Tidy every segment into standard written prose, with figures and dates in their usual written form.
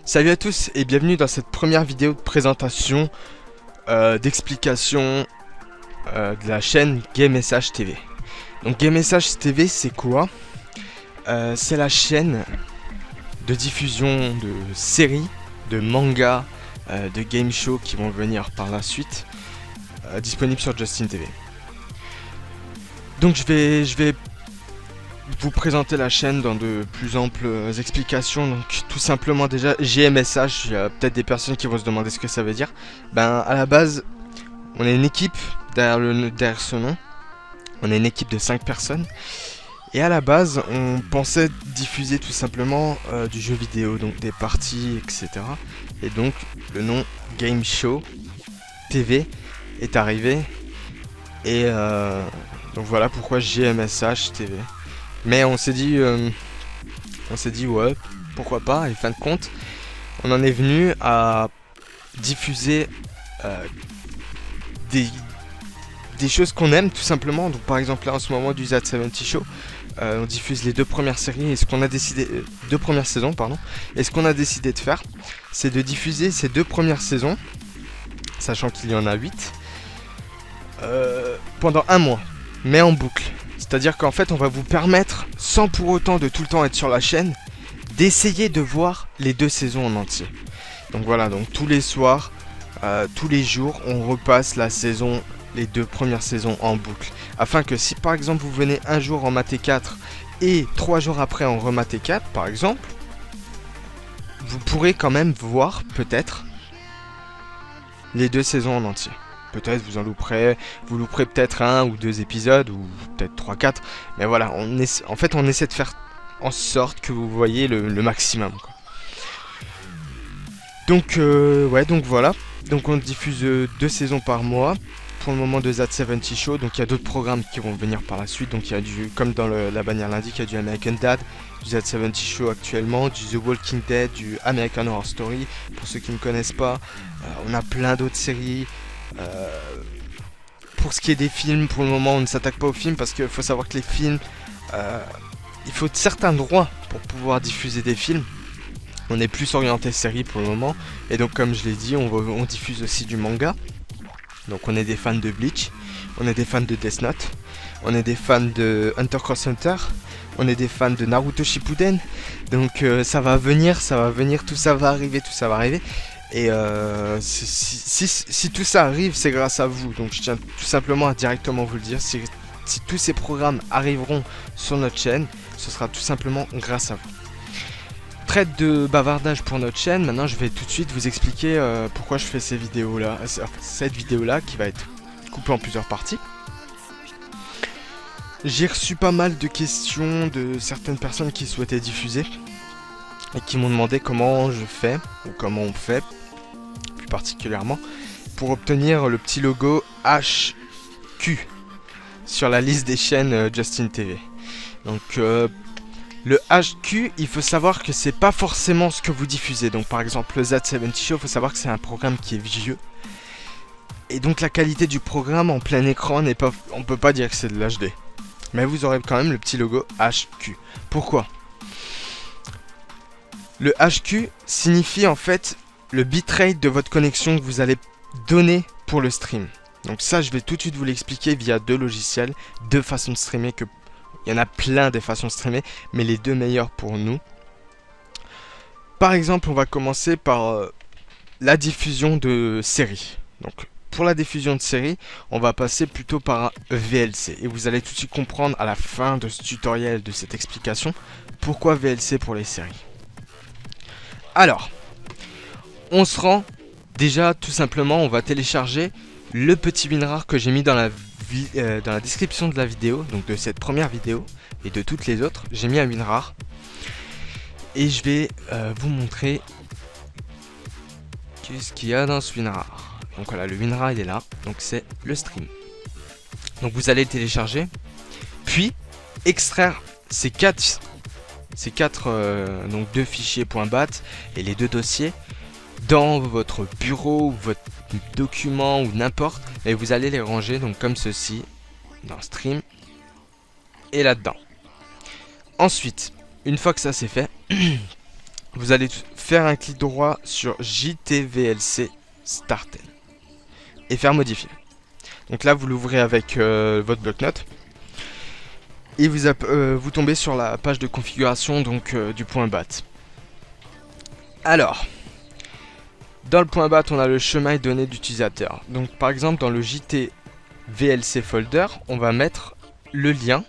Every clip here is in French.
Salut à tous et bienvenue dans cette première vidéo de présentation d'explication de la chaîne GameSH TV. Donc GameSH TV c'est quoi? C'est la chaîne de diffusion de séries, de mangas, de game shows qui vont venir par la suite, disponible sur Justin TV. Donc je vais vous présenter la chaîne dans de plus amples explications. Donc tout simplement déjà GMSH, il y a peut-être des personnes qui vont se demander ce que ça veut dire. Ben à la base on est une équipe derrière ce nom. On est une équipe de 5 personnes. Et à la base on pensait diffuser tout simplement du jeu vidéo, donc des parties, etc. Et donc le nom Game Show TV est arrivé. Et donc voilà pourquoi GMSH TV. Mais on s'est dit ouais, pourquoi pas, et fin de compte, on en est venu à diffuser des choses qu'on aime tout simplement. Donc par exemple là en ce moment du That70 Show, on diffuse les deux premières séries, et ce qu'on a décidé, deux premières saisons pardon, et ce qu'on a décidé de faire, c'est de diffuser ces deux premières saisons, sachant qu'il y en a 8, pendant un mois, mais en boucle. C'est-à-dire qu'en fait on va vous permettre, sans pour autant de tout le temps être sur la chaîne, d'essayer de voir les deux saisons en entier. Donc voilà, donc tous les soirs, tous les jours, on repasse la saison, les deux premières saisons en boucle. Afin que si par exemple vous venez un jour en mater 4 et 3 jours après en remater 4 par exemple, vous pourrez quand même voir peut-être les deux saisons en entier. Peut-être vous louperez peut-être un ou deux épisodes, ou peut-être 3-4. Mais voilà, en fait on essaie de faire en sorte que vous voyez le maximum, quoi. Donc ouais, donc voilà. Donc on diffuse 2 saisons par mois. Pour le moment de That70 Show. Donc il y a d'autres programmes qui vont venir par la suite. Donc il y a du, comme dans la bannière l'indique, il y a du American Dad, du That70 Show actuellement, du The Walking Dead, du American Horror Story. Pour ceux qui ne connaissent pas, on a plein d'autres séries. Pour ce qui est des films, pour le moment on ne s'attaque pas aux films parce qu'il faut savoir que les films, il faut certains droits pour pouvoir diffuser des films. On est plus orienté série pour le moment, et donc comme je l'ai dit, on diffuse aussi du manga. Donc on est des fans de Bleach, on est des fans de Death Note, on est des fans de Hunter x Hunter, on est des fans de Naruto Shippuden. Donc ça va venir, tout ça va arriver. Et si tout ça arrive, c'est grâce à vous. Donc je tiens tout simplement à directement vous le dire. Si tous ces programmes arriveront sur notre chaîne, ce sera tout simplement grâce à vous. Traite de bavardage pour notre chaîne. Maintenant je vais tout de suite vous expliquer pourquoi je fais cette vidéo là qui va être coupée en plusieurs parties. J'ai reçu pas mal de questions de certaines personnes qui souhaitaient diffuser et qui m'ont demandé comment je fais, ou comment on fait plus particulièrement, pour obtenir le petit logo HQ sur la liste des chaînes Justin TV. Donc le HQ, il faut savoir que c'est pas forcément ce que vous diffusez. Donc par exemple le That70 Show, il faut savoir que c'est un programme qui est vieux. Et donc la qualité du programme en plein écran n'est pas, on peut pas dire que c'est de l'HD. Mais vous aurez quand même le petit logo HQ. Pourquoi ? Le HQ signifie en fait le bitrate de votre connexion que vous allez donner pour le stream. Donc ça, je vais tout de suite vous l'expliquer via deux logiciels, deux façons de streamer. Il y en a plein des façons de streamer, mais les deux meilleures pour nous. Par exemple, on va commencer par la diffusion de séries. Donc pour la diffusion de séries, on va passer plutôt par un VLC. Et vous allez tout de suite comprendre à la fin de ce tutoriel, de cette explication, pourquoi VLC pour les séries. Alors, on se rend déjà tout simplement, on va télécharger le petit WinRAR que j'ai mis dans la description de la vidéo, donc de cette première vidéo et de toutes les autres. J'ai mis un WinRAR et je vais vous montrer qu'est-ce qu'il y a dans ce WinRAR. Donc voilà, le WinRAR il est là, donc c'est le stream. Donc vous allez le télécharger, puis extraire ces quatre donc deux fichiers .bat et les deux dossiers dans votre bureau ou votre document ou n'importe, et vous allez les ranger donc comme ceci dans stream et là-dedans. Ensuite, une fois que ça c'est fait, vous allez faire un clic droit sur JTVLC Starten et faire modifier. Donc là, vous l'ouvrez avec votre bloc-notes et vous tombez sur la page de configuration donc du point BAT. Alors, dans le point BAT, on a le chemin et données d'utilisateur. Donc par exemple, dans le JTVLC folder, on va mettre le lien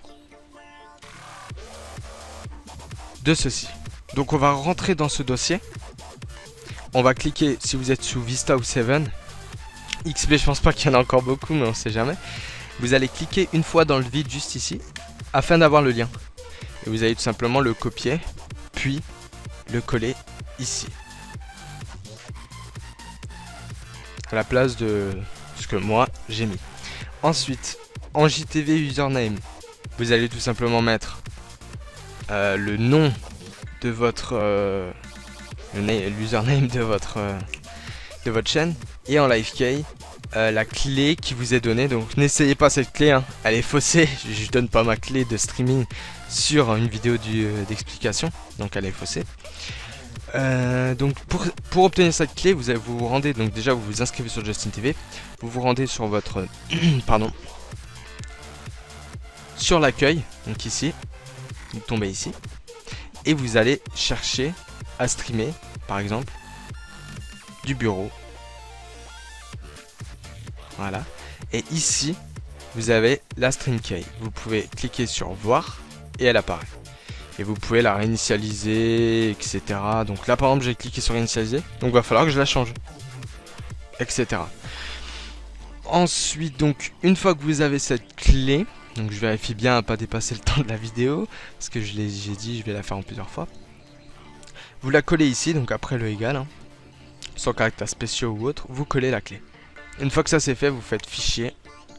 de ceci. Donc on va rentrer dans ce dossier. On va cliquer, si vous êtes sous Vista ou 7, XP, je pense pas qu'il y en a encore beaucoup, mais on sait jamais. Vous allez cliquer une fois dans le vide juste ici, afin d'avoir le lien. Et vous allez tout simplement le copier, puis le coller ici. À la place de ce que moi j'ai mis. Ensuite, en JTV username, vous allez tout simplement mettre le nom de votre l'username de votre chaîne, et en live key la clé qui vous est donnée. Donc n'essayez pas cette clé, hein. Elle est faussée. Je donne pas ma clé de streaming sur une vidéo d'explication, donc elle est faussée. Donc pour obtenir cette clé, vous vous rendez, donc déjà vous vous inscrivez sur Justin TV, vous vous rendez sur votre pardon, sur l'accueil, donc ici, vous tombez ici et vous allez chercher à streamer par exemple du bureau. Voilà, et ici vous avez la stream key. Vous pouvez cliquer sur voir et elle apparaît. Et vous pouvez la réinitialiser, etc. Donc là par exemple j'ai cliqué sur réinitialiser, donc il va falloir que je la change, etc. Ensuite, donc une fois que vous avez cette clé, donc je vérifie bien à ne pas dépasser le temps de la vidéo, parce que j'ai dit je vais la faire en plusieurs fois. Vous la collez ici, donc après le égal, hein, sans caractères spéciaux ou autre, vous collez la clé. Une fois que ça c'est fait, vous faites fichier,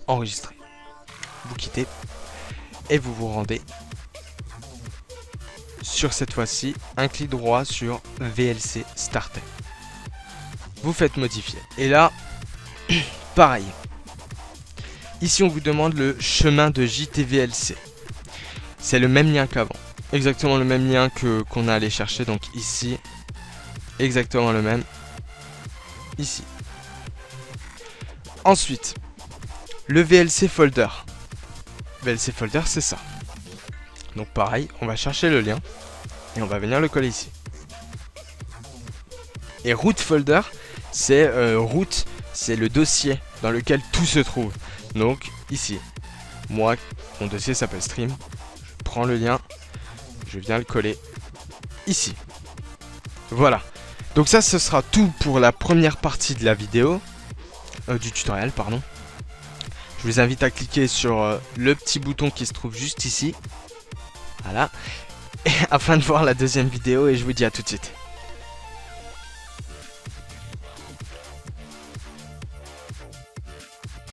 enregistrer. Vous quittez et vous vous rendez sur cette fois-ci un clic droit sur VLC Starter. Vous faites modifier. Et là, pareil. Ici, on vous demande le chemin de JTVLC. C'est le même lien qu'avant. Exactement le même lien qu'on a allé chercher. Donc ici, exactement le même. Ici. Ensuite, le VLC folder. VLC folder, c'est ça. Donc pareil, on va chercher le lien et on va venir le coller ici. Et root folder, c'est root, c'est le dossier dans lequel tout se trouve. Donc ici, moi, mon dossier s'appelle stream. Je prends le lien, je viens le coller ici. Voilà. Donc ça, ce sera tout pour la première partie de la vidéo, du tutoriel, pardon. Je vous invite à cliquer sur le petit bouton qui se trouve juste ici. Voilà, et afin de voir la deuxième vidéo, et je vous dis à tout de suite.